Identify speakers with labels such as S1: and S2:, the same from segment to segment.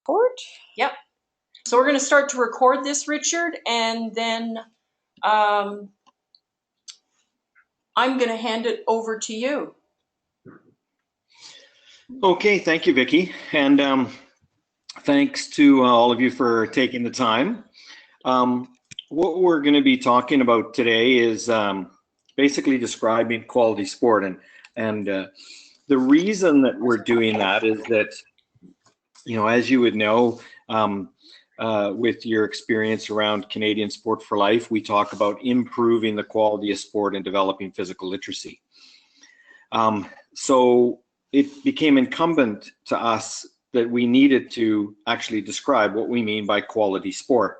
S1: record? Yep. So we're going to start to record this, Richard, and then I'm going to hand it over to you.
S2: Okay, thank you, Vicki, and thanks to all of you for taking the time. What we're going to be talking about today is basically describing quality sport, and the reason that we're doing that is that, you know, as you would know, with your experience around Canadian Sport for Life, we talk about improving the quality of sport and developing physical literacy. So it became incumbent to us that we needed to actually describe what we mean by quality sport.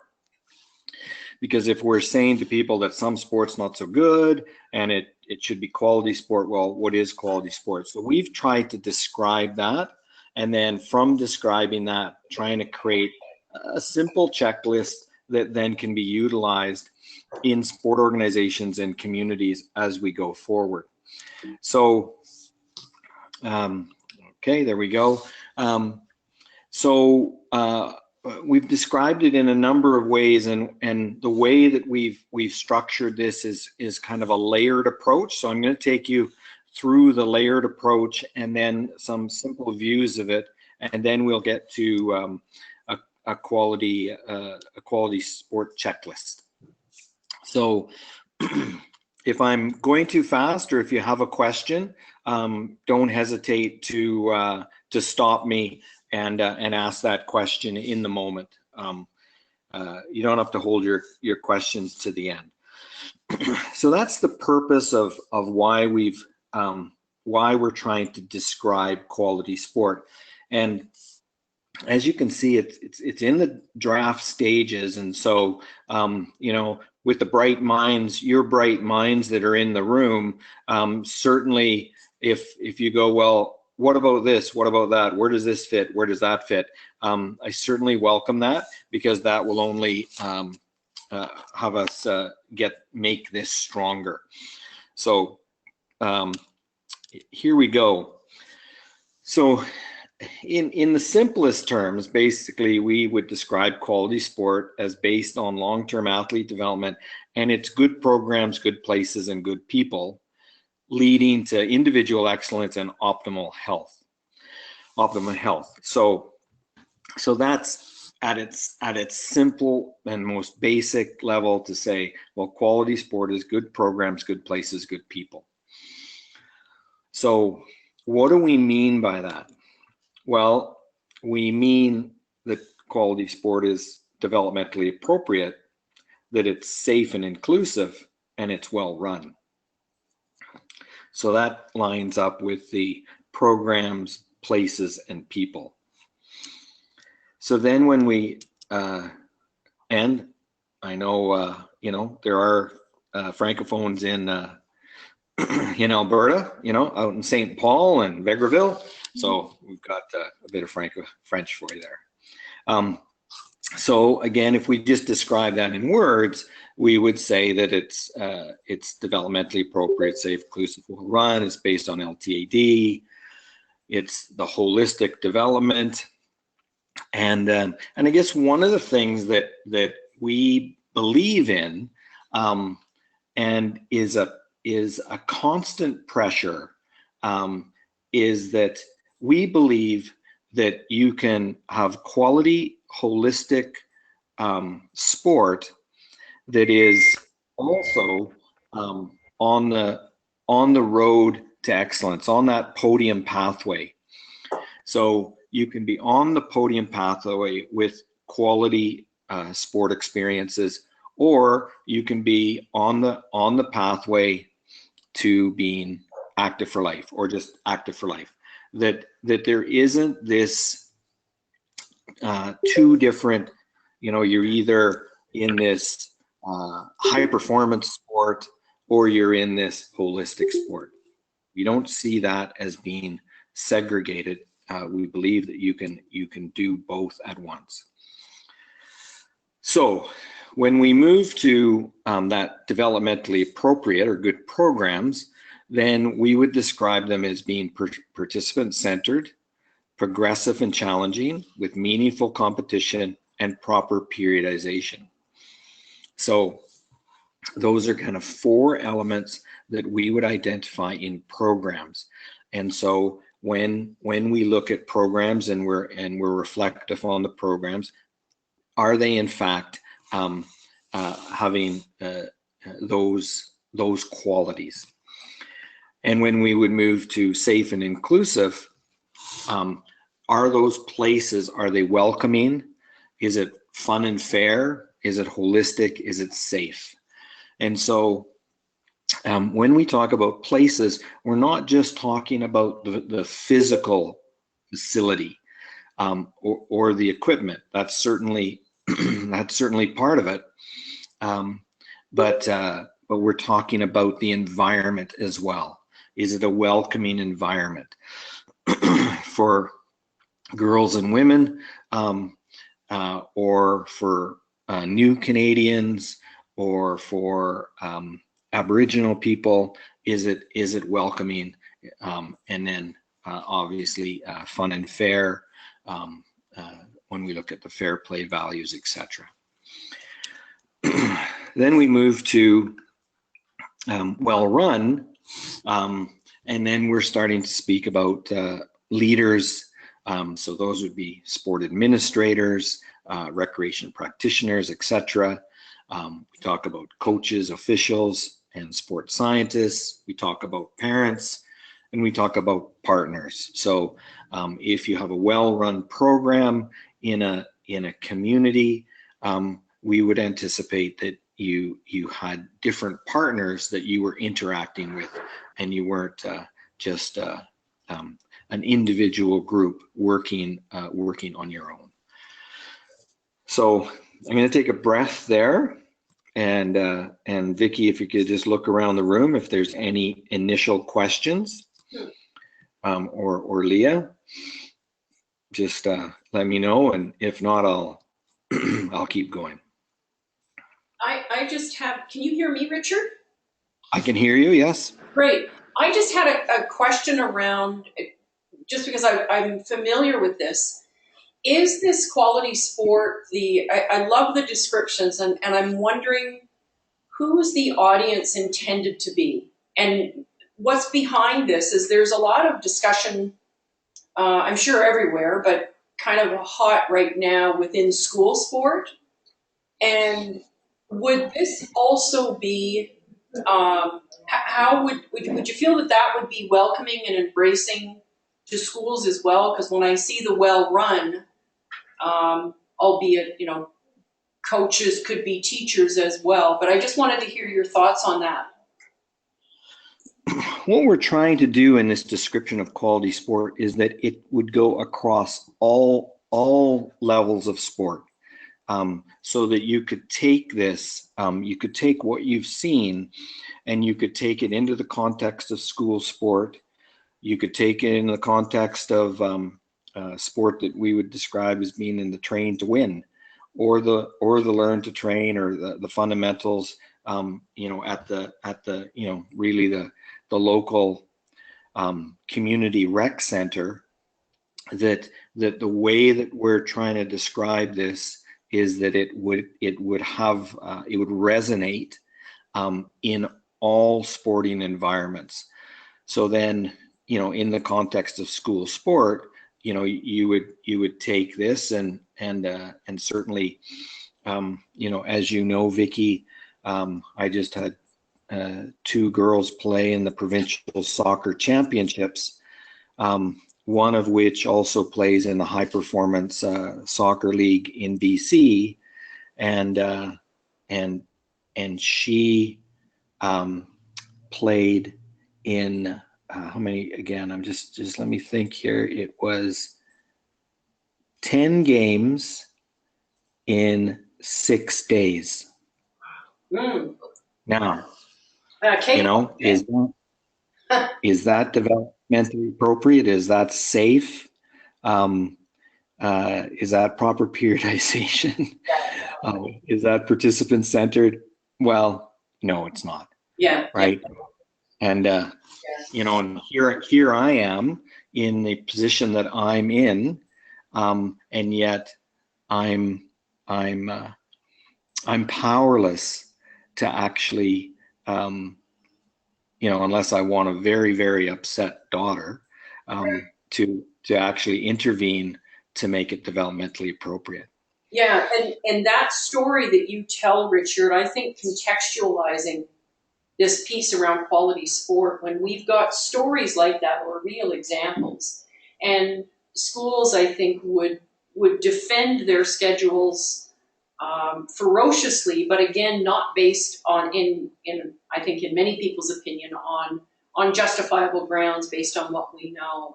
S2: Because if we're saying to people that some sport's not so good and it should be quality sport, well, what is quality sport? So we've tried to describe that, and then from describing that, trying to create a simple checklist that then can be utilized in sport organizations and communities as we go forward. So, okay, there we go. We've described it in a number of ways, and the way that we've structured this is kind of a layered approach. So I'm going to take you through the layered approach and then some simple views of it, and then we'll get to a quality sport checklist. So if I'm going too fast, or if you have a question, don't hesitate to stop me and ask that question in the moment. You don't have to hold your questions to the end. So that's the purpose of why we're trying to describe quality sport. And as you can see, it's in the draft stages, and so you know, with the bright minds, your bright minds that are in the room, certainly if you go, well, what about this? What about that? Where does this fit? Where does that fit? I certainly welcome that, because that will only have us make this stronger. So here we go. So in the simplest terms, basically, we would describe quality sport as based on long-term athlete development, and it's good programs, good places, and good people, leading to individual excellence and optimal health. So that's at its simple and most basic level to say, well, quality sport is good programs, good places, good people. So what do we mean by that? Well, we mean that quality sport is developmentally appropriate, that it's safe and inclusive, and it's well run. So that lines up with the programs, places, and people. So then when we, and I know, you know, there are francophones in Alberta, you know, out in St. Paul and Vegreville. So we've got a bit of French for you there. So again, if we just describe that in words, we would say that it's developmentally appropriate, safe, inclusive, well run. It's based on LTAD. It's the holistic development, and I guess one of the things that we believe in, and is a constant pressure, is that we believe that you can have quality, holistic sport that is also on the road to excellence, on that podium pathway. So you can be on the podium pathway with quality sport experiences, or you can be on the pathway to being active for life, or just active for life. That there isn't this two different, you know, you're either in this high performance sport or you're in this holistic sport. We don't see that as being segregated. We believe that you can do both at once. So when we move to that developmentally appropriate or good programs, then we would describe them as being participant-centered, progressive and challenging, with meaningful competition and proper periodization. So those are kind of 4 elements that we would identify in programs. And so when we look at programs and we're reflective on the programs, are they in fact having those qualities? And when we would move to safe and inclusive, are those places, are they welcoming? Is it fun and fair? Is it holistic? Is it safe? And so when we talk about places, we're not just talking about the physical facility or the equipment. That's certainly part of it. But we're talking about the environment as well. Is it a welcoming environment for girls and women, or for new Canadians, or for Aboriginal people? Is it welcoming? And then obviously fun and fair, when we look at the fair play values, etc. Then we move to well run, and then we're starting to speak about leaders. So those would be sport administrators, recreation practitioners, etc. We talk about coaches, officials, and sport scientists. We talk about parents, and we talk about partners. So if you have a well-run program in a community, we would anticipate that you had different partners that you were interacting with, and you weren't just an individual group working on your own. So I'm going to take a breath there, and Vicky, if you could just look around the room if there's any initial questions, or Leah, just let me know, and if not, I'll keep going.
S1: I just have, can you hear me, Richard?
S2: I can hear you, yes.
S1: Great. I just had a question around, just because I'm familiar with this. Is this quality sport I love the descriptions, and I'm wondering who's the audience intended to be? And what's behind this is there's a lot of discussion, I'm sure everywhere, but kind of hot right now within school sport. And would this also be, how would you feel that would be welcoming and embracing to schools as well? Because when I see the well run, albeit, coaches could be teachers as well, but I just wanted to hear your thoughts on that.
S2: What we're trying to do in this description of quality sport is that it would go across all levels of sport. So that you could take this, you could take what you've seen, and you could take it into the context of school sport. You could take it in the context of sport that we would describe as being in the train to win, or the learn to train, or the fundamentals. At the really the local community rec center. That the way that we're trying to describe this is that it would resonate in all sporting environments. So then, in the context of school sport, you would take this and certainly, as you know, Vicky, I just had 2 girls play in the provincial soccer championships. One of which also plays in the high performance soccer league in BC, and she played in how many again? I'm just let me think here. It was 10 games in 6 days. Now, is that developmentally appropriate? Is that safe? Is that proper periodization? Is that participant-centered? Well, no, it's not.
S1: Yeah.
S2: Right. And and here I am, in the position that I'm in, and yet I'm powerless to actually, unless I want a very, very upset daughter, to actually intervene to make it developmentally appropriate.
S1: Yeah, and that story that you tell, Richard, I think contextualizing this piece around quality sport, when we've got stories like that or real examples, and schools, I think, would defend their schedules ferociously, but again, not based on I think in many people's opinion on justifiable grounds based on what we know,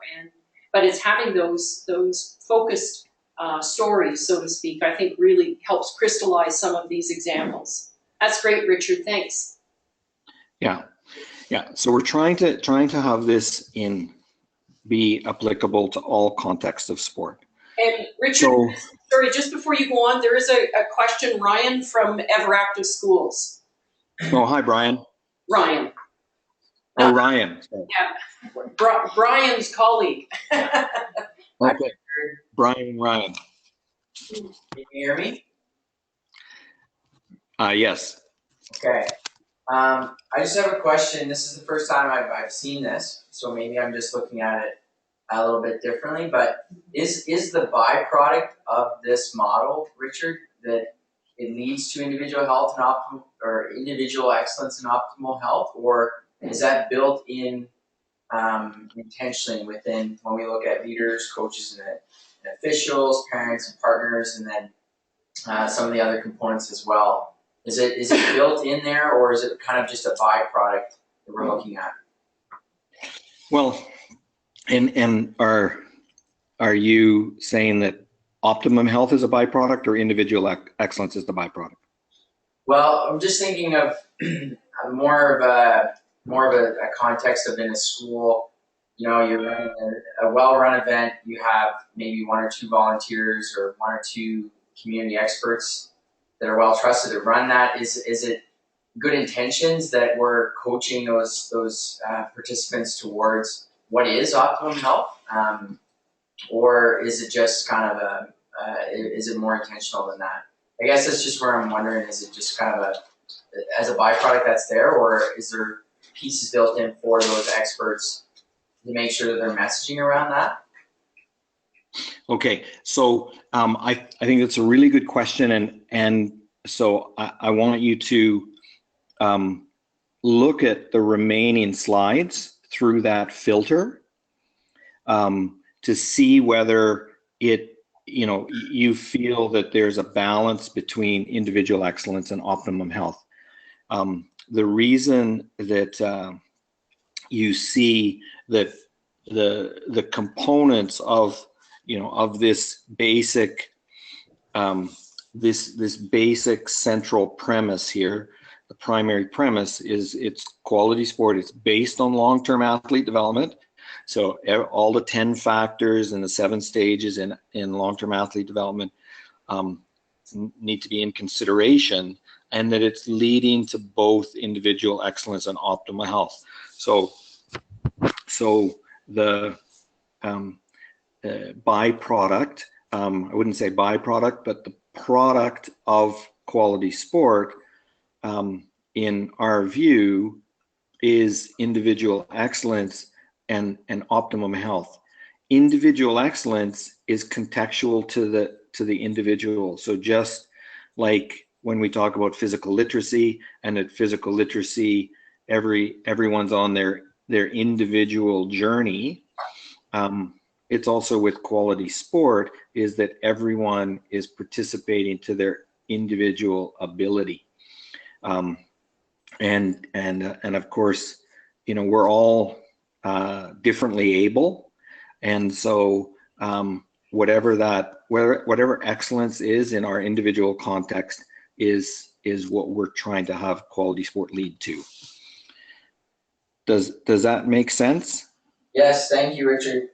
S1: but it's having those focused stories, so to speak, I think really helps crystallize some of these examples. That's great, Richard. Thanks.
S2: Yeah. So we're trying to have this be applicable to all contexts of sport.
S1: And Richard, sorry, just before you go on, there is a question, Ryan from Everactive Schools.
S2: Oh, hi, Brian.
S1: Ryan.
S2: Oh, Ryan.
S1: Yeah, Brian's colleague.
S2: Okay, Brian and Ryan.
S3: Can you hear me?
S2: Yes.
S3: Okay. I just have a question. This is the first time I've seen this, so maybe I'm just looking at it a little bit differently. But is the byproduct of this model, Richard, that it leads to individual health and optimal, or individual excellence and optimal health, or is that built in intentionally within when we look at leaders, coaches, and officials, parents, and partners, and then some of the other components as well? Is it built in there, or is it kind of just a byproduct that we're looking at?
S2: Well, and are you saying that optimum health is a byproduct, or individual excellence is the byproduct?
S3: Well, I'm just thinking of more of a context of in a school. You're running a well-run event. You have maybe one or two volunteers or one or two community experts that are well trusted to run that. Is it good intentions that we're coaching those participants towards what is optimum health, or is it just kind of is it more intentional than that? I guess that's just where I'm wondering, is it just kind of as a byproduct that's there, or is there pieces built in for those experts to make sure that they're messaging around that?
S2: Okay, so I think that's a really good question, and so I want you to look at the remaining slides through that filter to see whether you feel that there's a balance between individual excellence and optimum health. The reason that you see that the components of this basic this basic central premise here, the primary premise is it's quality sport. It's based on long-term athlete development. So all the 10 factors and the 7 stages in long-term athlete development need to be in consideration, and that it's leading to both individual excellence and optimal health. So the byproduct, I wouldn't say byproduct, but the product of quality sport, in our view, is individual excellence and optimum health. Individual excellence is contextual to the individual. So just like when we talk about physical literacy, and at physical literacy, everyone's on their individual journey. It's also with quality sport, is that everyone is participating to their individual ability. And of course, we're all differently able, and so whatever excellence is in our individual context is what we're trying to have quality sport lead to. Does that make sense?
S3: Yes, thank you, Richard.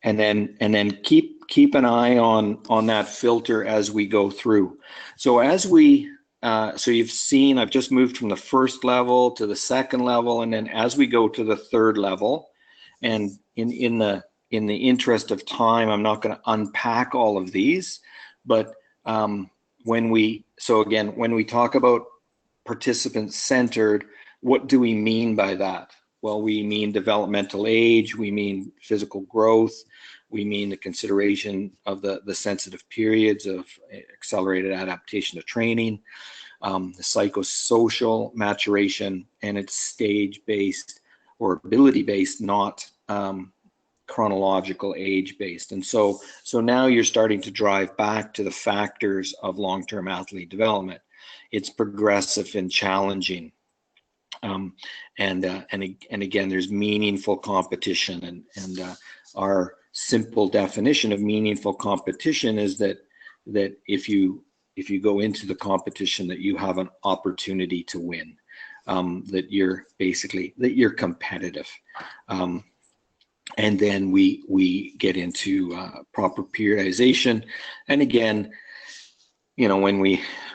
S2: And then keep an eye on that filter as we go through. So as we so you've seen, I've just moved from the first level to the second level, and then as we go to the third level, and in the interest of time, I'm not going to unpack all of these, but when we talk about participant-centered, what do we mean by that? Well, we mean developmental age, we mean physical growth, we mean the consideration of the sensitive periods of accelerated adaptation to training, the psychosocial maturation, and it's stage-based or ability-based, not chronological age-based. And so now you're starting to drive back to the factors of long-term athlete development. It's progressive and challenging. And again, there's meaningful competition, and our simple definition of meaningful competition is that if you go into the competition, that you have an opportunity to win, that you're competitive. And then we get into proper periodization. And again, you know,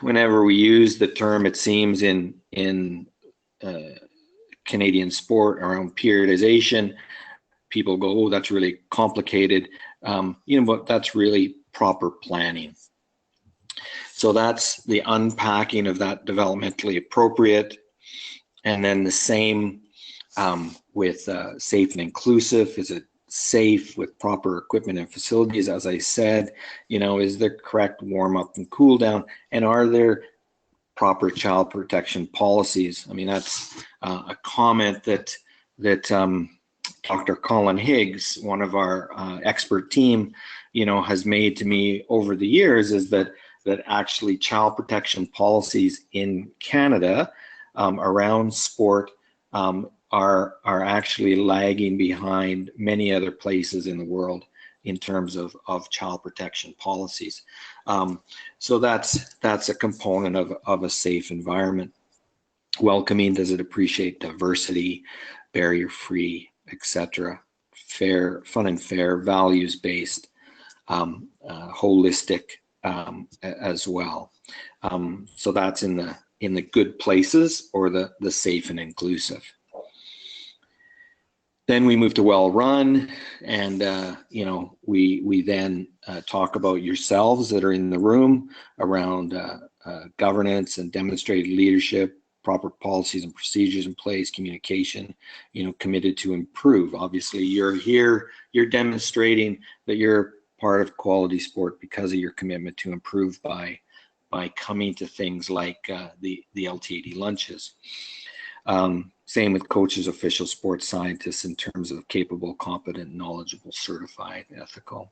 S2: whenever we use the term, it seems in Canadian sport around periodization, people go, "Oh, that's really complicated," you know, but that's really proper planning. So that's the unpacking of that developmentally appropriate, and then the same with safe and inclusive. Is it safe with proper equipment and facilities? As I said, you know, is there correct warm up and cool down, and are there proper child protection policies? I mean, that's a comment that Dr. Colin Higgs, one of our expert team, you know, has made to me over the years, is that actually child protection policies in Canada around sport are actually lagging behind many other places in the world in terms of child protection policies. So that's a component of a safe environment. Welcoming, does it appreciate diversity, barrier-free, etc. Fair, fun and fair, values-based, holistic as well. So that's in the good places, or the safe and inclusive. Then we move to well run, and you know, we then talk about yourselves that are in the room around governance and demonstrated leadership, proper policies and procedures in place, communication, you know, committed to improve. Obviously, you're here, you're demonstrating that you're part of quality sport because of your commitment to improve by coming to things like the LTAD lunches. Same with coaches, officials, sports scientists in terms of capable, competent, knowledgeable, certified, ethical.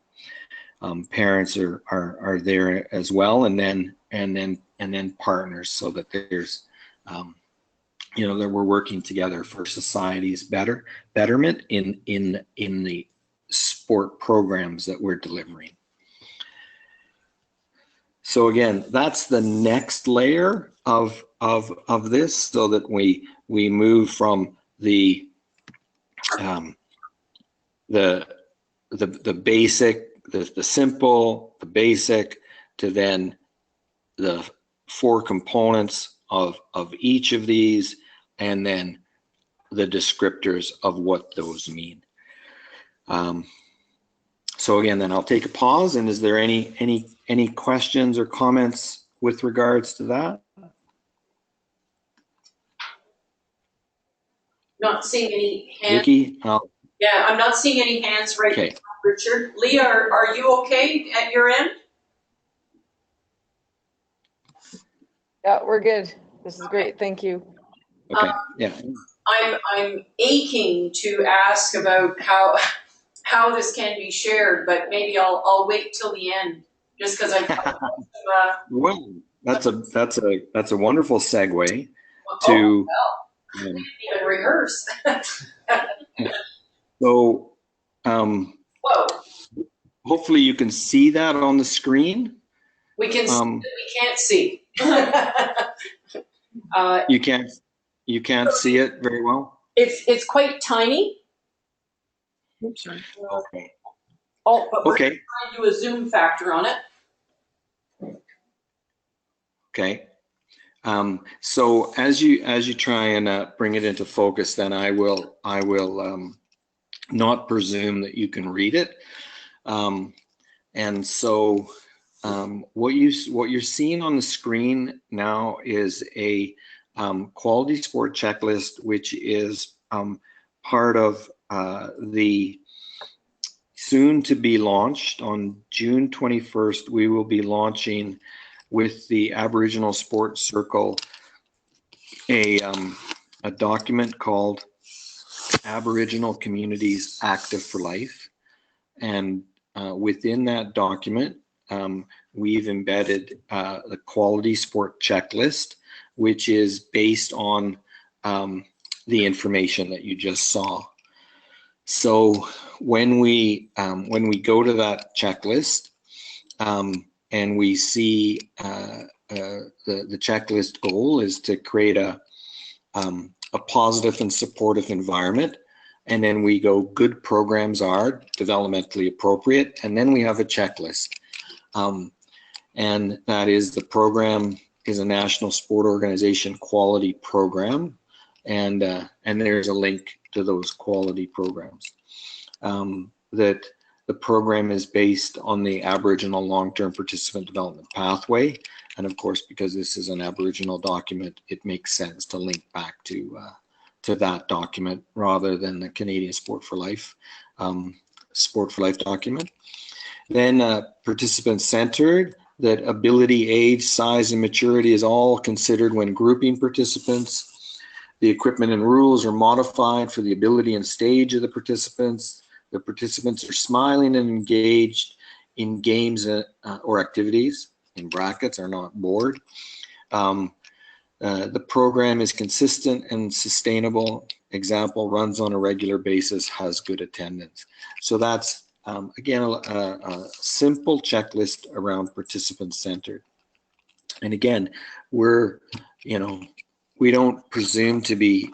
S2: Parents are there as well, and then partners, so that there's you know, that we're working together for society's betterment in the sport programs that we're delivering. So again, that's the next layer of this, so that we move from the basic, the simple, the basic, to then the four components of each of these, and then the descriptors of what those mean. So again, then I'll take a pause, and is there any questions or comments with regards to that?
S1: Not seeing any hands.
S2: Vicky?
S1: Yeah, I'm not seeing any hands right
S2: Okay.
S1: now, Richard. Leah, are you okay at your end?
S4: Yeah, we're good. This is great. Thank you.
S2: Okay. Yeah.
S1: I'm aching to ask about how this can be shared, but maybe I'll wait till the end, just because I've
S2: Well, that's a wonderful segue to.
S1: I didn't even rehearse.
S2: So,
S1: Whoa.
S2: hopefully you can see that on the screen.
S1: We can see, we can't see.
S2: You can't see it very well.
S1: It's quite tiny. Oops, sorry.
S2: Okay.
S1: Oh, but we're
S2: Okay.
S1: trying to do a zoom factor on it.
S2: Okay. So as you try and bring it into focus, then I will not presume that you can read it. And so what you're seeing on the screen now is a quality sport checklist, which is part of the soon to be launched on June 21st. We will be launching with the Aboriginal Sports Circle a document called Aboriginal Communities Active for Life. And within that document, we've embedded the quality sport checklist, which is based on the information that you just saw. So when we go to that checklist and we see the checklist goal is to create a positive and supportive environment. And then we go, good programs are developmentally appropriate. And then we have a checklist. And that is, the program is a National Sport Organization quality program. And there's a link to those quality programs. That the program is based on the Aboriginal long-term participant development pathway. And of course, because this is an Aboriginal document, it makes sense to link back to that document rather than the Canadian Sport for Life document. Then participant-centered, that ability, age, size, and maturity is all considered when grouping participants. The equipment and rules are modified for the ability and stage of the participants. The participants are smiling and engaged in games or activities, in brackets, are not bored. The program is consistent and sustainable. Example, runs on a regular basis, has good attendance. So that's, again, a simple checklist around participant-centered. And again, we don't presume to be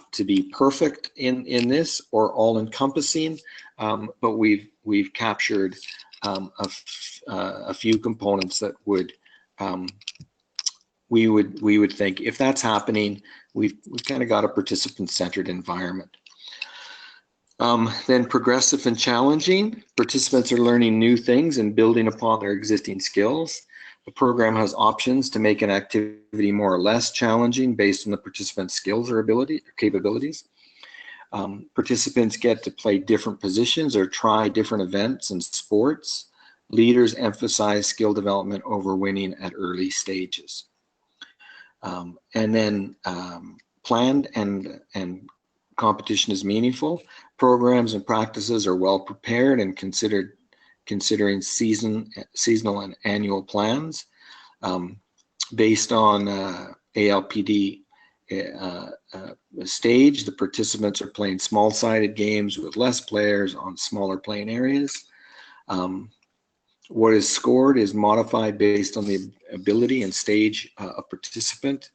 S2: perfect in this or all-encompassing, but we've captured a few components that would we would think, if that's happening, we've kind of got a participant-centered environment. Then progressive and challenging. Participants are learning new things and building upon their existing skills. The program has options to make an activity more or less challenging based on the participant's skills or capabilities. Participants get to play different positions or try different events and sports. Leaders emphasize skill development over winning at early stages. And then planned and competition is meaningful. Programs and practices are well prepared and considering seasonal and annual plans based on ALPD stage. The participants are playing small-sided games with less players on smaller playing areas. What is scored is modified based on the ability and stage of participant.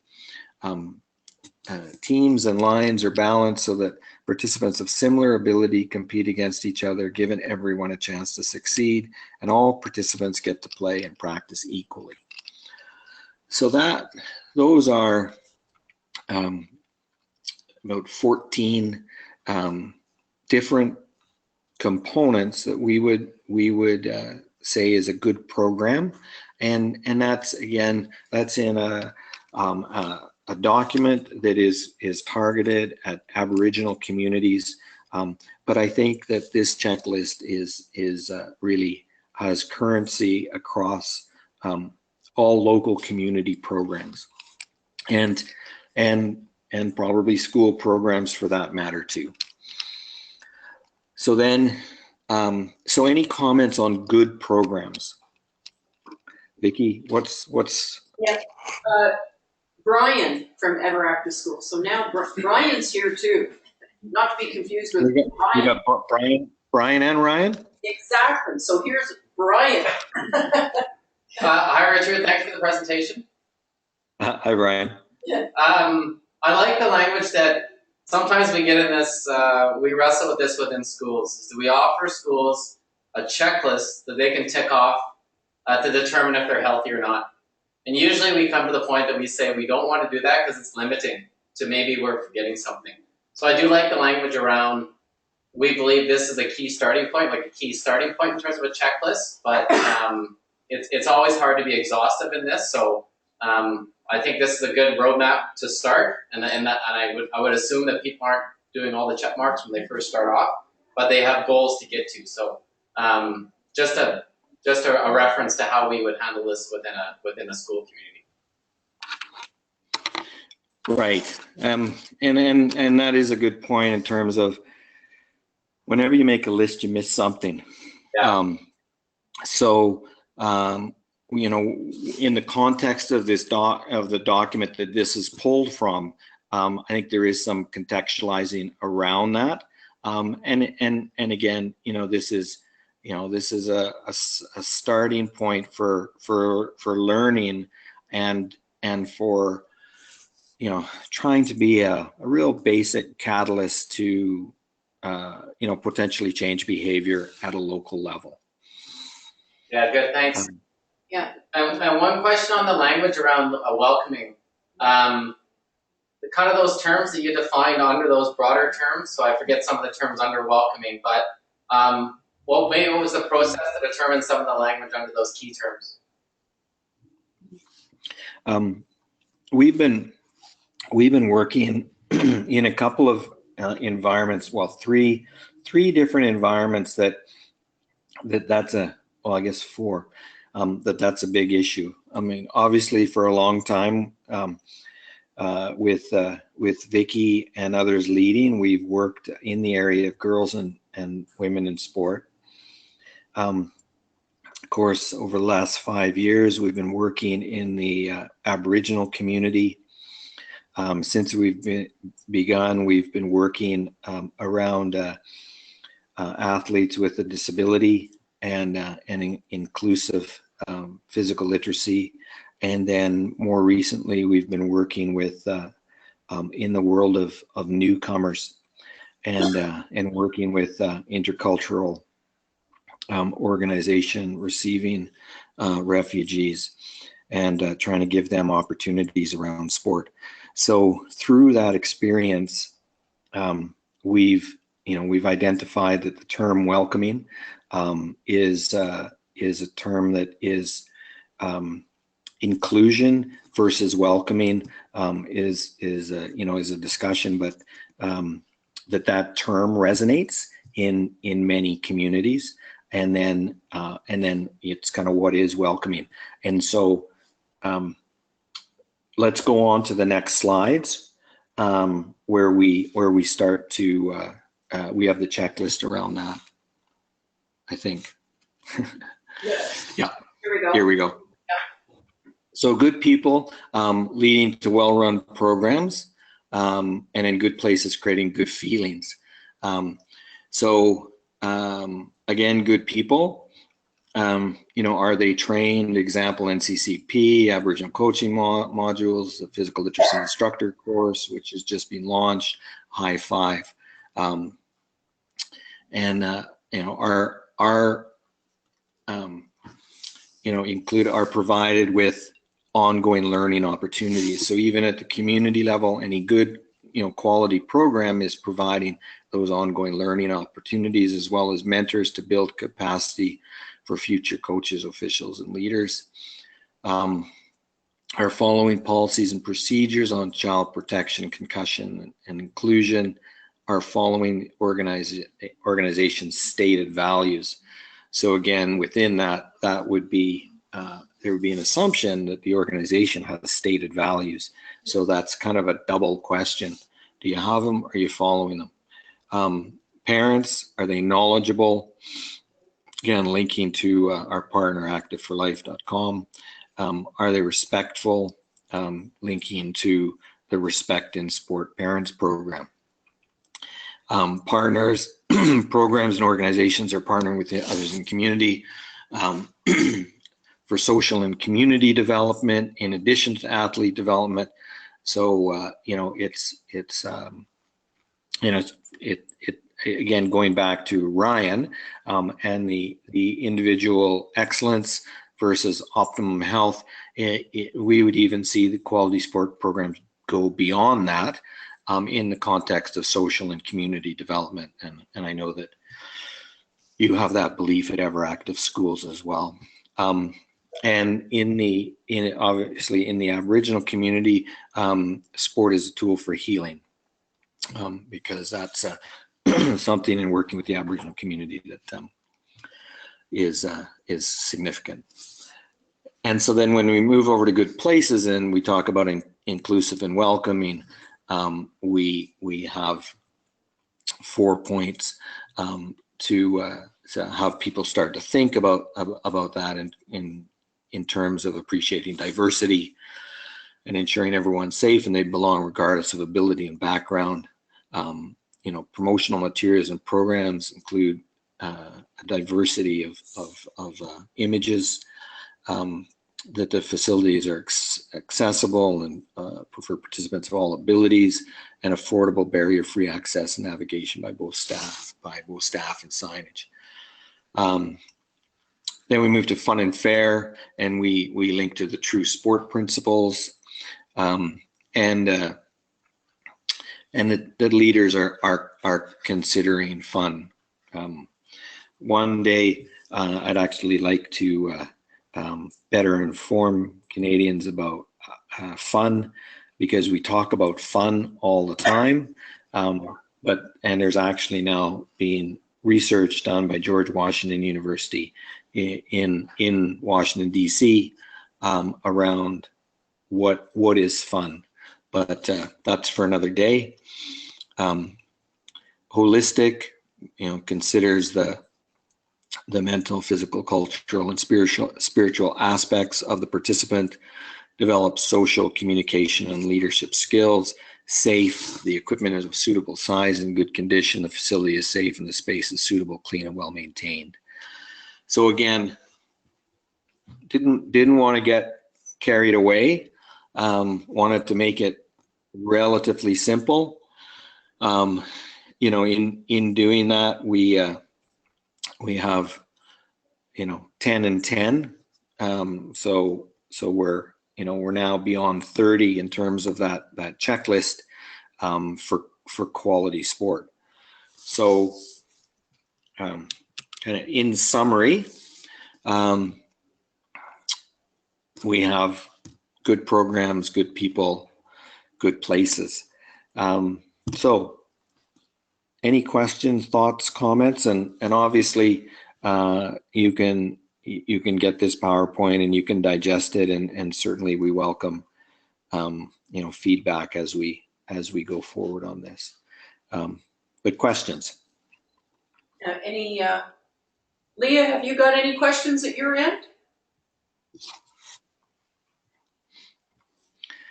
S2: Teams and lines are balanced so that participants of similar ability compete against each other, giving everyone a chance to succeed, and all participants get to play and practice equally. So those are about 14 different components that we would say is a good program, and that's, again, that's in a document that is targeted at Aboriginal communities, but I think that this checklist is really has currency across all local community programs, and probably school programs for that matter too. So then, so any comments on good programs? Vicki, what's?
S1: Yeah, Brian from Ever Active School. So now Brian's here too. Not to be confused with
S2: Ryan. You got Brian and Ryan?
S1: Exactly. So here's Brian.
S5: Hi, Richard. Thanks for the presentation.
S2: Hi, Brian.
S5: I like the language that sometimes we get in this, we wrestle with this within schools. We offer schools a checklist that they can tick off to determine if they're healthy or not. And usually we come to the point that we say we don't want to do that because it's limiting to maybe we're forgetting something. So I do like the language around we believe this is a key starting point, like a key starting point in terms of a checklist, but it's always hard to be exhaustive in this. So I think this is a good roadmap to start, and I would assume that people aren't doing all the check marks when they first start off, but they have goals to get to. So just a reference to how we would handle this within a school community.
S2: Right, and that is a good point in terms of whenever you make a list, you miss something.
S5: Yeah.
S2: You know, in the context of this the document that this is pulled from, I think there is some contextualizing around that. And again, you know, this is a starting point for learning and for, you know, trying to be a real basic catalyst to you know, potentially change behavior at a local level.
S5: Yeah, good, thanks.
S1: Yeah.
S5: And one question on the language around welcoming. Kind of those terms that you defined under those broader terms, so I forget some of the terms under welcoming, but what was the process to determine some of the language under those key terms?
S2: We've been working in a couple of environments, well, three different environments that's a, well, I guess four, that's a big issue. I mean, obviously for a long time, with Vicky and others leading, we've worked in the area of girls and women in sport. Of course, over the last 5 years, we've been working in the Aboriginal community. Since we've begun, we've been working around athletes with a disability and inclusive physical literacy. And then more recently, we've been working with in the world of newcomers and working with intercultural organization receiving refugees and trying to give them opportunities around sport. So through that experience, we've identified that the term welcoming is a term that is inclusion versus welcoming is a discussion, but that term resonates in many communities, and then it's kind of what is welcoming. And so let's go on to the next slides where we start to we have the checklist around that, I think. Yeah. Here we go. So good people leading to well-run programs, and in good places creating good feelings. Again, good people, are they trained? Example, NCCP, Aboriginal coaching modules, the physical literacy instructor course, which has just been launched, high five. Are provided with ongoing learning opportunities. So even at the community level, any good, quality program is providing those ongoing learning opportunities, as well as mentors to build capacity for future coaches, officials, and leaders. Are following policies and procedures on child protection, concussion, and inclusion. Are following organization's stated values. So again, within that would be there would be an assumption that the organization has stated values. So that's kind of a double question. Do you have them? Or are you following them? Parents, are they knowledgeable? Again, linking to our partner, activeforlife.com. Are they respectful? Linking to the Respect in Sport Parents program. Partners, programs and organizations are partnering with the others in the community for social and community development in addition to athlete development. So again, going back to Ryan and the individual excellence versus optimum health, we would even see the quality sport programs go beyond that in the context of social and community development. And I know that you have that belief at Everactive Schools as well. And obviously in the Aboriginal community, sport is a tool for healing, because that's something in working with the Aboriginal community that is significant. And so then when we move over to good places and we talk about inclusive and welcoming, we have 4 points to have people start to think about that in terms of appreciating diversity and ensuring everyone's safe and they belong regardless of ability and background. Promotional materials and programs include a diversity of images, that the facilities are accessible and for participants of all abilities, and affordable barrier-free access and navigation by both staff and signage. Then we move to fun and fair, and we link to the true sport principles, and the leaders are considering fun. One day, I'd actually like to better inform Canadians about fun, because we talk about fun all the time, and there's actually now being research done by George Washington University in Washington D.C. Around what is fun, but that's for another day. Holistic, considers the mental, physical, cultural, and spiritual aspects of the participant, develops social communication and leadership skills. Safe, the equipment is of suitable size and good condition, the facility is safe, and the space is suitable, clean, and well maintained. So again, didn't want to get carried away. Wanted to make it relatively simple. In doing that, we have 10 and 10. So we're now beyond 30 in terms of that checklist for quality sport. So kind of in summary, we have good programs, good people, good places. So any questions, thoughts, comments, and obviously you can get this PowerPoint and you can digest it, and certainly we welcome feedback as we go forward on this. But questions?
S1: Leah, have you got any questions at your end?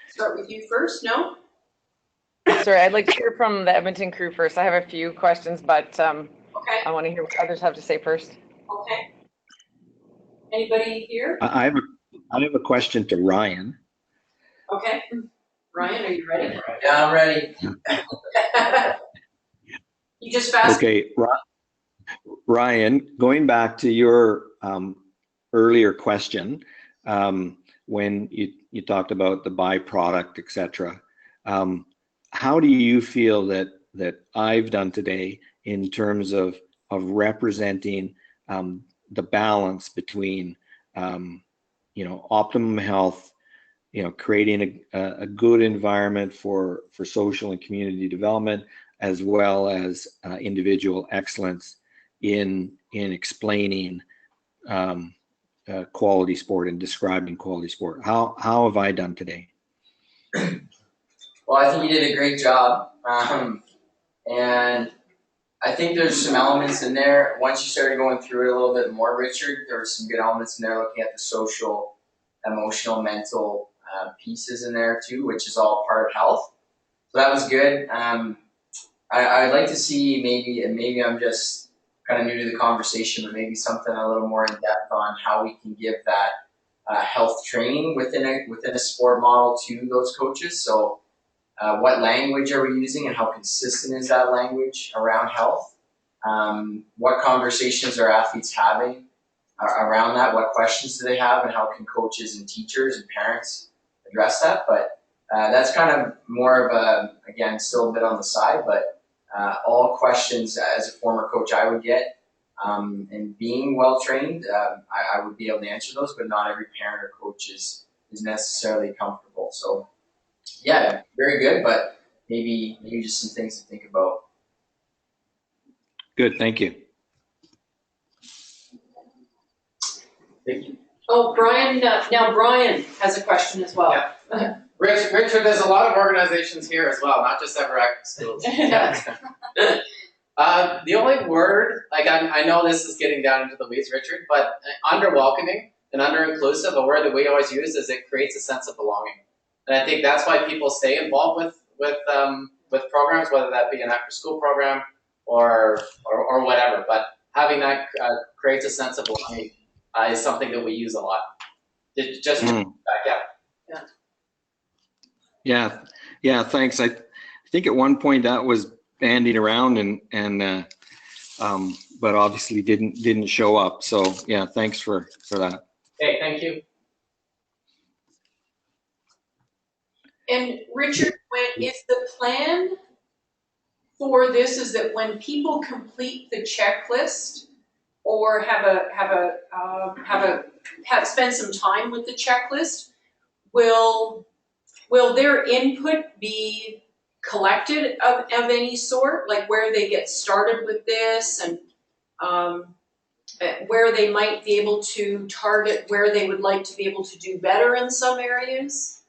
S1: Start with you first. No?
S4: Sorry, I'd like to hear from the Edmonton crew first. I have a few questions, but
S1: Okay.
S4: I want to hear what others have to say first.
S1: Okay. Anybody here?
S2: I have a question to Ryan.
S1: Okay. Ryan, are you ready?
S3: Yeah, I'm ready.
S1: You just fast.
S2: Okay, Ryan, going back to your earlier question, when you talked about the byproduct, etc. How do you feel that I've done today in terms of representing the balance between optimum health, creating a good environment for social and community development, as well as individual excellence in explaining quality sport and describing quality sport? How have I done today?
S3: Well, I think you did a great job. And I think there's some elements in there. Once you started going through it a little bit more, Richard, there were some good elements in there looking at the social, emotional, mental pieces in there too, which is all part of health. So that was good. I'd like to see maybe I'm just kind of new to the conversation, but maybe something a little more in depth on how we can give that health training within a sport model to those coaches. So what language are we using and how consistent is that language around health? What conversations are athletes having around that? What questions do they have, and how can coaches and teachers and parents address that? But that's kind of more of a, again, still a bit on the side, but all questions as a former coach I would get, and being well trained, I would be able to answer those, but not every parent or coach is necessarily comfortable. So yeah, very good, but maybe just some things to think about.
S2: Good, thank you.
S3: Thank you.
S1: Oh, Brian, now Brian has a question as well.
S5: Yeah. Richard, there's a lot of organizations here as well, not just Ever Active Schools. The only word, like I know this is getting down into the weeds, Richard, but under welcoming and under inclusive, a word that we always use is it creates a sense of belonging. And I think that's why people stay involved with programs, whether that be an after school program or whatever. But having that creates a sense of belonging is something that we use a lot. Just
S2: Yeah, thanks. I think at one point that was bandied around and but obviously didn't show up. So yeah, thanks for that.
S5: Okay, thank you.
S1: And Richard, is the plan for this is that when people complete the checklist or spend some time with the checklist, will their input be collected of any sort, like where they get started with this and where they might be able to target where they would like to be able to do better in some areas?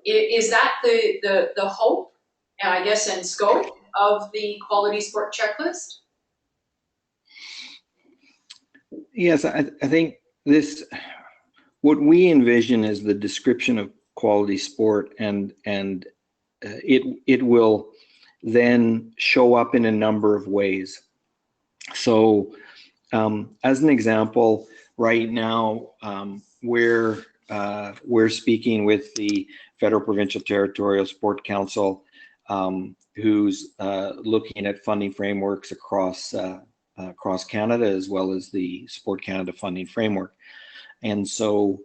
S1: Is that the hope, and I guess, and scope of the quality sport checklist?
S2: Yes, I think what we envision is the description of quality sport, and it will then show up in a number of ways. So as an example, right now we're speaking with the Federal Provincial Territorial Sport Council, who's looking at funding frameworks across Canada, as well as the Sport Canada funding framework. And so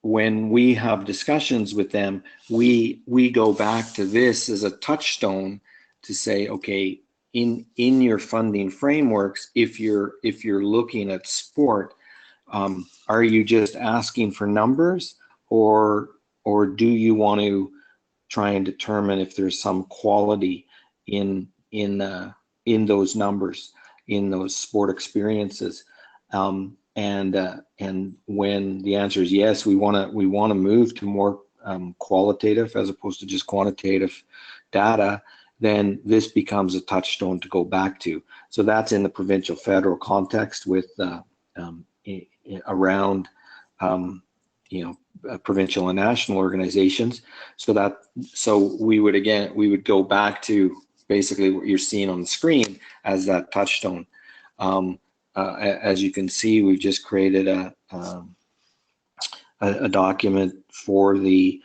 S2: when we have discussions with them, we go back to this as a touchstone to say, okay, in your funding frameworks, if you're looking at sport, are you just asking for numbers, or do you want to try and determine if there's some quality in those numbers, in those sport experiences? And when the answer is yes, we want to move to more qualitative as opposed to just quantitative data, then this becomes a touchstone to go back to. So that's in the provincial federal context with around provincial and national organizations. So we would go back to basically what you're seeing on the screen as that touchstone. As you can see, we've just created a document for the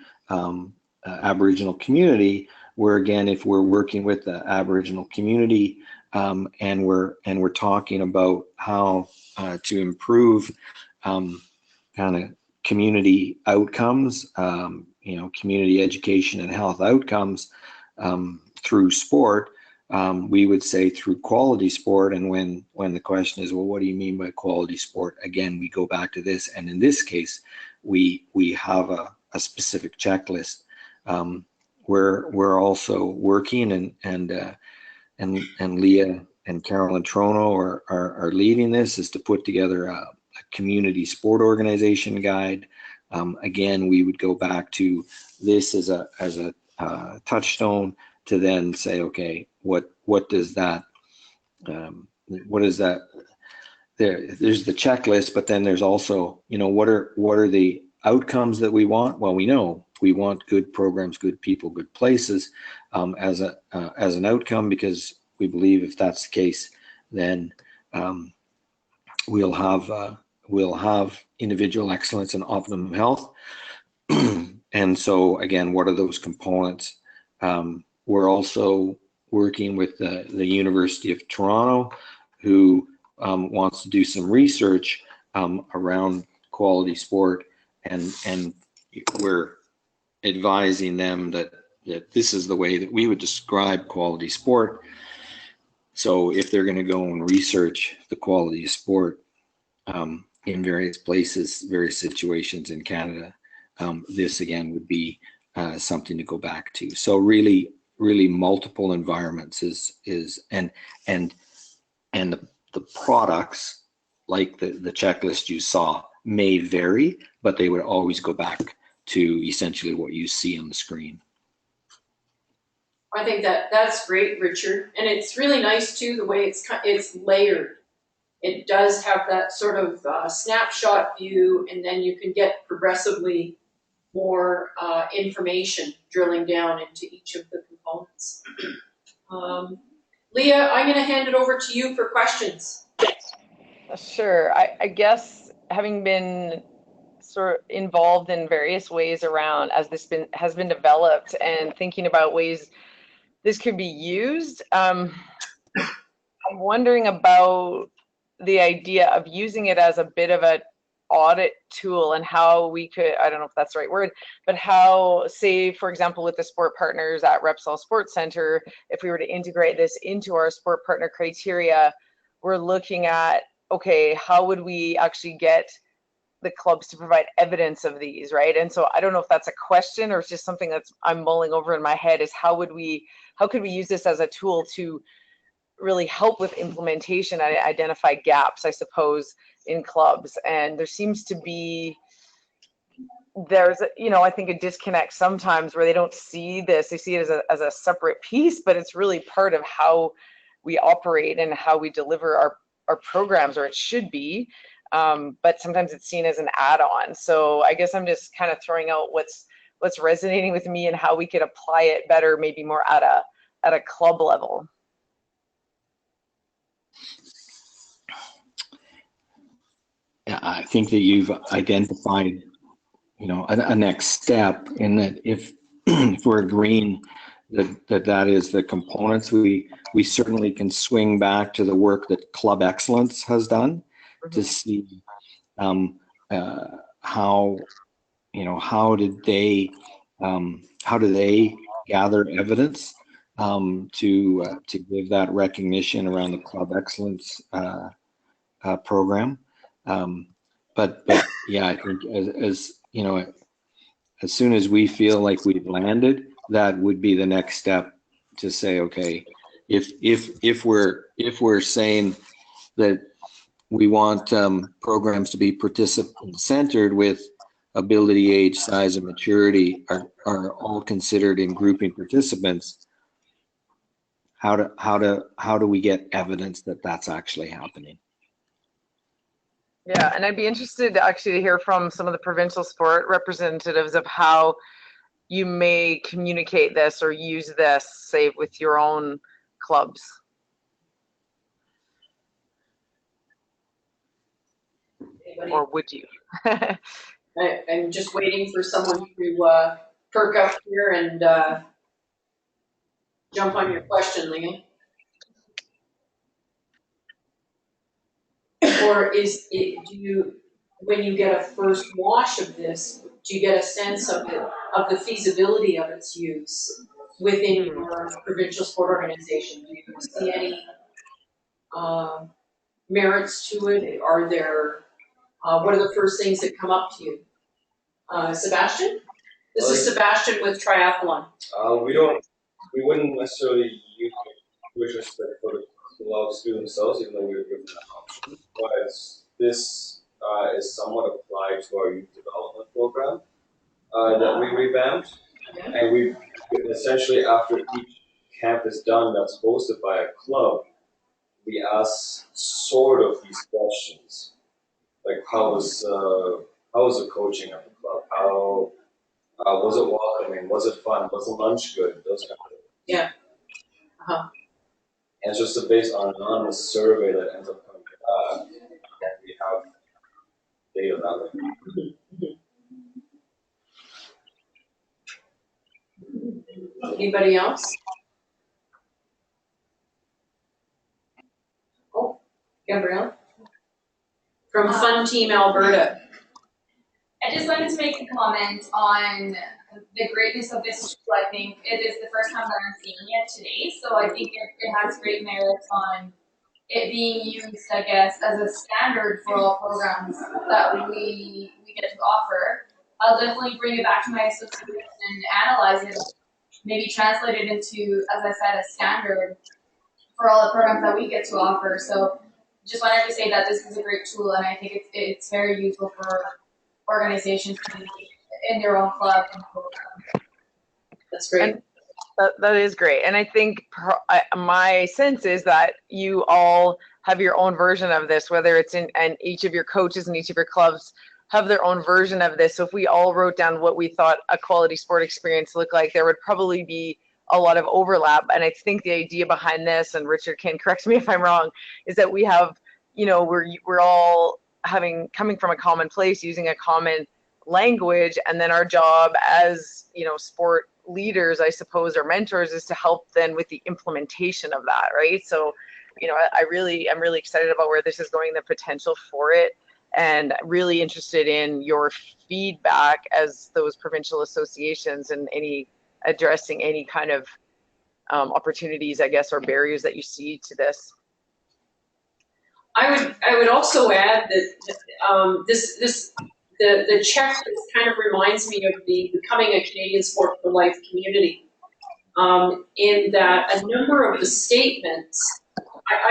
S2: Aboriginal community, where again, if we're working with the Aboriginal community and we're talking about how to improve kind of community outcomes, community education and health outcomes through sport, we would say through quality sport. And when the question is, well, what do you mean by quality sport? Again, we go back to this, and in this case, we have a specific checklist. We're also working, and Leah and Carolyn Trono are leading this, is to put together a community sport organization guide. Again, we would go back to this as a touchstone to then say, okay, what does that what is that? There's the checklist, but then there's also, what are the outcomes that we want? Well, we know we want good programs, good people, good places as an outcome, because we believe if that's the case, then we'll have individual excellence and optimum health. And so again, what are those components? We're also working with the University of Toronto, who wants to do some research around quality sport, and we're advising them that this is the way that we would describe quality sport. So if they're going to go and research the quality of sport in various places, various situations in Canada, this again would be something to go back to. So really multiple environments is and the products, like the checklist you saw, may vary, but they would always go back to essentially what you see on the screen.
S1: I think that's great, Richard, and it's really nice too the way it's layered. It does have that sort of snapshot view, and then you can get progressively more information drilling down into each of the components. Leah, I'm going to hand it over to you for questions.
S4: Sure. I guess having been sort of involved in various ways around as this has been developed and thinking about ways this could be used, I'm wondering about the idea of using it as a bit of an audit tool and how we could, I don't know if that's the right word, but how, say, for example, with the sport partners at Repsol Sports Center, if we were to integrate this into our sport partner criteria, we're looking at, okay, how would we actually get the clubs to provide evidence of these, right? And so I don't know if that's a question or it's just something that's I'm mulling over in my head, is how could we use this as a tool to really help with implementation and identify gaps, I suppose, in clubs. And there seems to be, there's, I think a disconnect sometimes where they don't see this, they see it as a separate piece, but it's really part of how we operate and how we deliver our programs, or it should be. But sometimes it's seen as an add-on. So I guess I'm just kind of throwing out what's resonating with me and how we could apply it better, maybe more at a club level.
S2: Yeah, I think that you've identified, a next step, in that if we're agreeing that is the components, we certainly can swing back to the work that Club Excellence has done to see how do they gather evidence to give that recognition around the Club Excellence program. But yeah, I think as soon as we feel like we've landed, that would be the next step to say, okay, if we're saying that we want programs to be participant-centered with ability, age, size, and maturity are all considered in grouping participants, how do we get evidence that that's actually happening?
S4: Yeah, and I'd be interested to hear from some of the provincial sport representatives of how you may communicate this or use this, say, with your own clubs.
S1: Anybody?
S4: Or would you?
S1: I'm just waiting for someone to perk up here and jump on your question, Leah. Or when you get a first wash of this, do you get a sense of the feasibility of its use within your provincial sport organization? Do you see any merits to it? Are there, what are the first things that come up to you? Sebastian? This is Sebastian with Triathlon.
S6: We wouldn't necessarily use it with respect for the clubs to themselves, even though we were given that option. But this is somewhat applied to our youth development program that we revamped. And we essentially, after each camp is done that's hosted by a club, we ask sort of these questions. Like, how was the coaching at the club? How was it welcoming? Was it fun? Was the lunch good? Those kind of things.
S1: Yeah.
S6: And it's just based on an anonymous survey that ends up coming back, and we have data that way.
S1: Anybody else? Oh, Gabrielle from Fun Team Alberta.
S7: I just wanted to make a comment on the greatness of this tool. I think it is the first time that I'm seeing it today, so I think it has great merits on it being used, I guess, as a standard for all programs that we get to offer. I'll definitely bring it back to my association and analyze it, maybe translate it into, as I said, a standard for all the programs that we get to offer. So just wanted to say that this is a great tool, and I think it's very useful for organizations to use in their own club and program.
S1: That's great.
S4: And that is great. And I think my sense is that you all have your own version of this, whether it's and each of your coaches and each of your clubs have their own version of this. So if we all wrote down what we thought a quality sport experience looked like, there would probably be a lot of overlap. And I think the idea behind this, and Richard can correct me if I'm wrong, is that we have, we're all coming from a common place, using a common language, and then our job as, sport leaders, I suppose, or mentors, is to help then with the implementation of that, right? So, I'm really excited about where this is going, the potential for it, and really interested in your feedback as those provincial associations and addressing any kind of opportunities, I guess, or barriers that you see to this.
S1: I would also add that the checklist kind of reminds me of the Becoming a Canadian Sport for Life community, in that a number of the statements,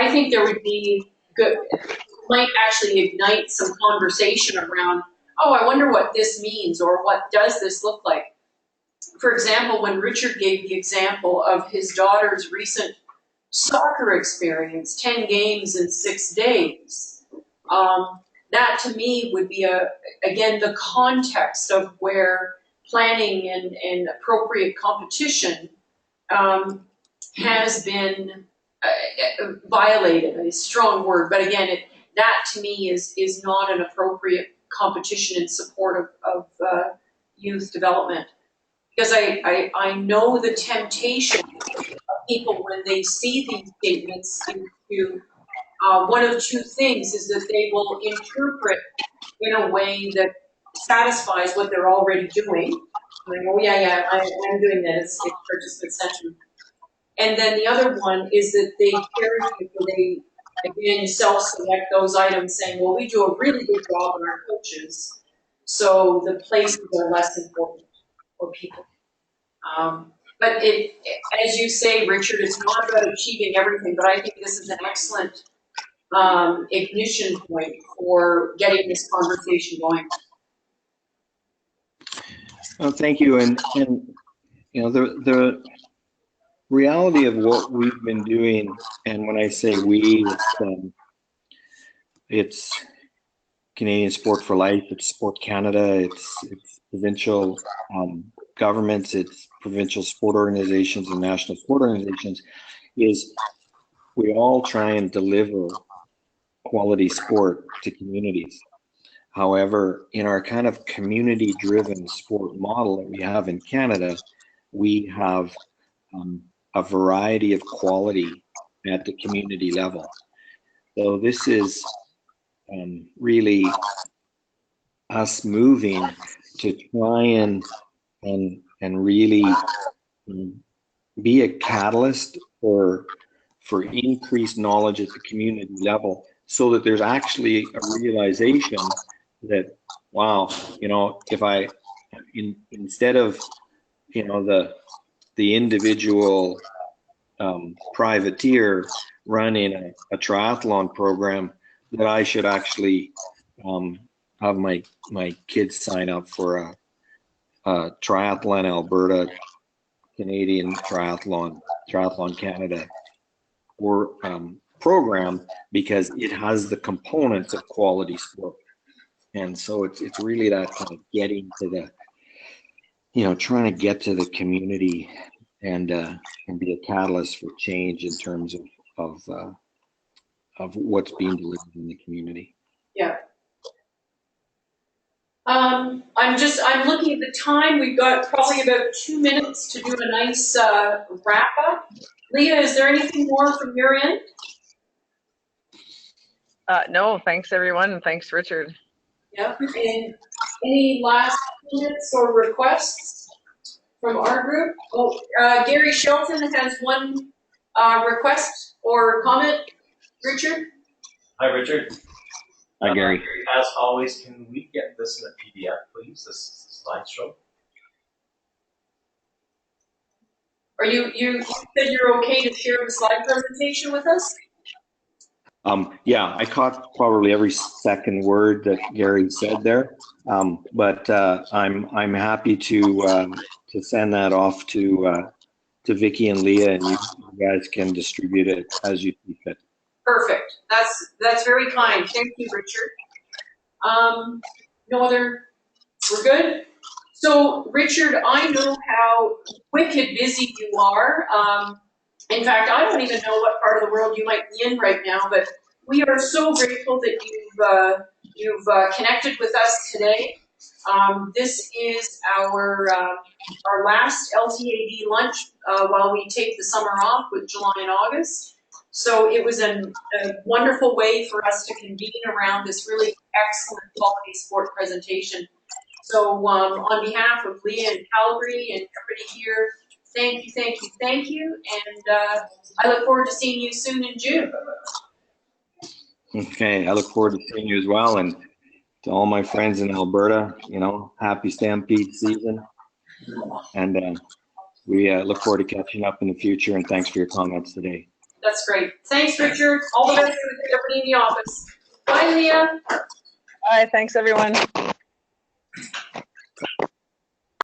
S1: I think there would be good, might actually ignite some conversation around, oh, I wonder what this means, or what does this look like? For example, when Richard gave the example of his daughter's recent soccer experience, 10 games in 6 days, that to me would be again, the context of where planning and appropriate competition has been violated. A strong word, but again, that to me is not an appropriate competition in support of youth development. Because I know the temptation of people when they see these statements to one of two things is that they will interpret in a way that satisfies what they're already doing. Like, oh yeah, I'm doing that. It's participant-centered. And then the other one is that they again self-select those items, saying, well, we do a really good job on our coaches, so the places are less important for people. But as you say, Richard, it's not about achieving everything, but I think this is an excellent ignition point for getting this conversation going.
S2: Well, thank you. And the reality of what we've been doing, and when I say we, it's Canadian Sport for Life, it's Sport Canada, it's provincial governments, it's provincial sport organizations and national sport organizations, is we all try and deliver quality sport to communities. However, in our kind of community-driven sport model that we have in Canada, we have a variety of quality at the community level. So this is really us moving to try and really be a catalyst for increased knowledge at the community level, so that there's actually a realization that, wow, if I instead of the individual privateer running a triathlon program, that I should actually have my kids sign up for a Triathlon Alberta, Canadian Triathlon Canada or program, because it has the components of quality sport. And so it's really that kind of getting to the, trying to get to the community and be a catalyst for change in terms of what's being delivered in the community.
S1: Yeah. I'm looking at the time. We've got probably about 2 minutes to do a nice wrap up. Leah, is there anything more from your end?
S4: No, thanks everyone, and thanks Richard.
S1: Yeah, and Any last comments or requests from our group? Oh, Gary Shelton has one request or comment. Richard?
S8: Hi, Richard.
S2: Hi, Gary.
S8: As always, can we get this in a PDF, please? This slideshow.
S1: Are you said you're okay to share the slide presentation with us?
S2: Yeah, I caught probably every second word that Gary said there, but I'm happy to send that off to Vicky and Leah, and you guys can distribute it as you see fit.
S1: Perfect. That's very kind. Thank you, Richard. No other. We're good. So, Richard, I know how wicked busy you are. In fact, I don't even know what part of the world you might be in right now, but we are so grateful that you've connected with us today. This is our last LTAD lunch while we take the summer off with July and August. So it was a wonderful way for us to convene around this really excellent quality sport presentation. So on behalf of Leah and Calgary and everybody here, thank you, thank you, thank you. And I look forward to seeing you soon in June.
S2: Okay, I look forward to seeing you as well. And to all my friends in Alberta, happy Stampede season. And we look forward to catching up in the future. And thanks for your comments today.
S1: That's great. Thanks, Richard. All the best to everybody in the office. Bye, Leah.
S4: Bye. Thanks, everyone.